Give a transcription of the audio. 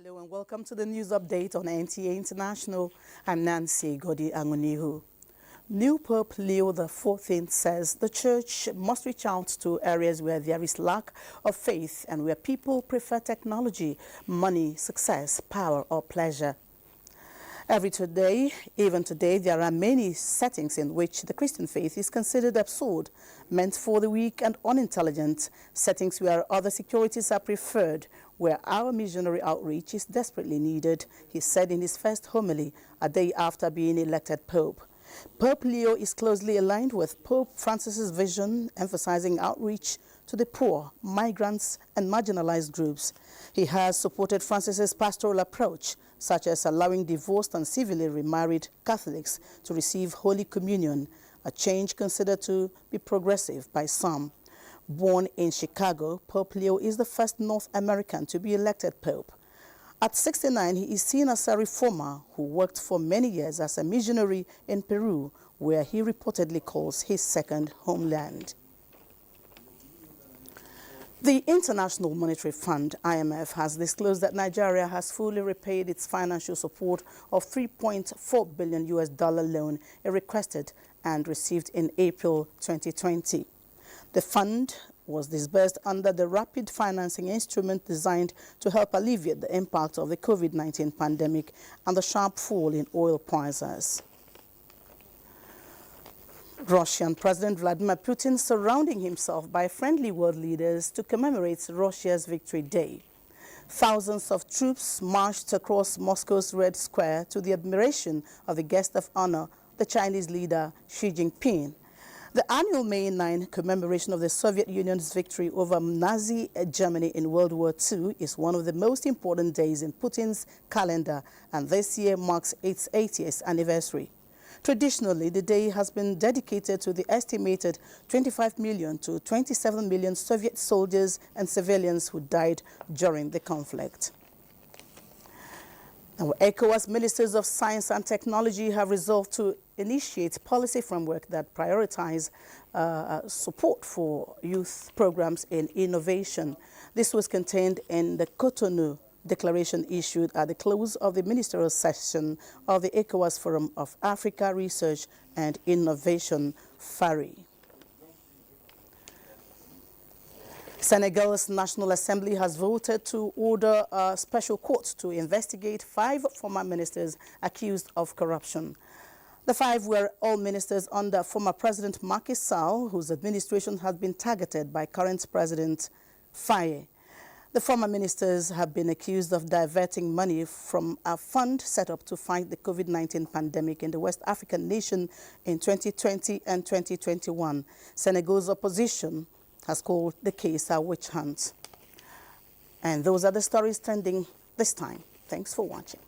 Hello and welcome to the news update on NTA International. I'm Nancy Godi Angunihu. New Pope Leo XIV says the Church must reach out to areas where there is lack of faith and where people prefer technology, money, success, power or pleasure. Even today, there are many settings in which the Christian faith is considered absurd, meant for the weak and unintelligent, settings where other securities are preferred, where our missionary outreach is desperately needed, he said in his first homily a day after being elected Pope. Pope Leo is closely aligned with Pope Francis's vision, emphasizing outreach to the poor, migrants and marginalized groups. He has supported Francis's pastoral approach, such as allowing divorced and civilly remarried Catholics to receive Holy Communion, a change considered to be progressive by some. Born in Chicago, Pope Leo is the first North American to be elected Pope. At 69, he is seen as a reformer who worked for many years as a missionary in Peru, where he reportedly calls his second homeland. The International Monetary Fund, IMF, has disclosed that Nigeria has fully repaid its financial support of $3.4 billion loan it requested and received in April 2020. The fund was disbursed under the rapid financing instrument designed to help alleviate the impact of the COVID-19 pandemic and the sharp fall in oil prices. Russian President Vladimir Putin surrounding himself by friendly world leaders to commemorate Russia's Victory Day. Thousands of troops marched across Moscow's Red Square to the admiration of the guest of honor, the Chinese leader Xi Jinping. The annual May 9 commemoration of the Soviet Union's victory over Nazi Germany in World War II is one of the most important days in Putin's calendar, and this year marks its 80th anniversary. Traditionally, the day has been dedicated to the estimated 25 million to 27 million Soviet soldiers and civilians who died during the conflict. Now, ECOWAS ministers of science and technology have resolved to initiate policy framework that prioritize support for youth programs in innovation. This was contained in the Cotonou declaration issued at the close of the ministerial session of the ECOWAS Forum of Africa Research and Innovation, FARI. Senegal's National Assembly has voted to order a special court to investigate 5 former ministers accused of corruption. The 5 were all ministers under former President Macky Sall, whose administration has been targeted by current President Faye. The former ministers have been accused of diverting money from a fund set up to fight the COVID-19 pandemic in the West African nation in 2020 and 2021. Senegal's opposition has called the case a witch hunt. And those are the stories trending this time. Thanks for watching.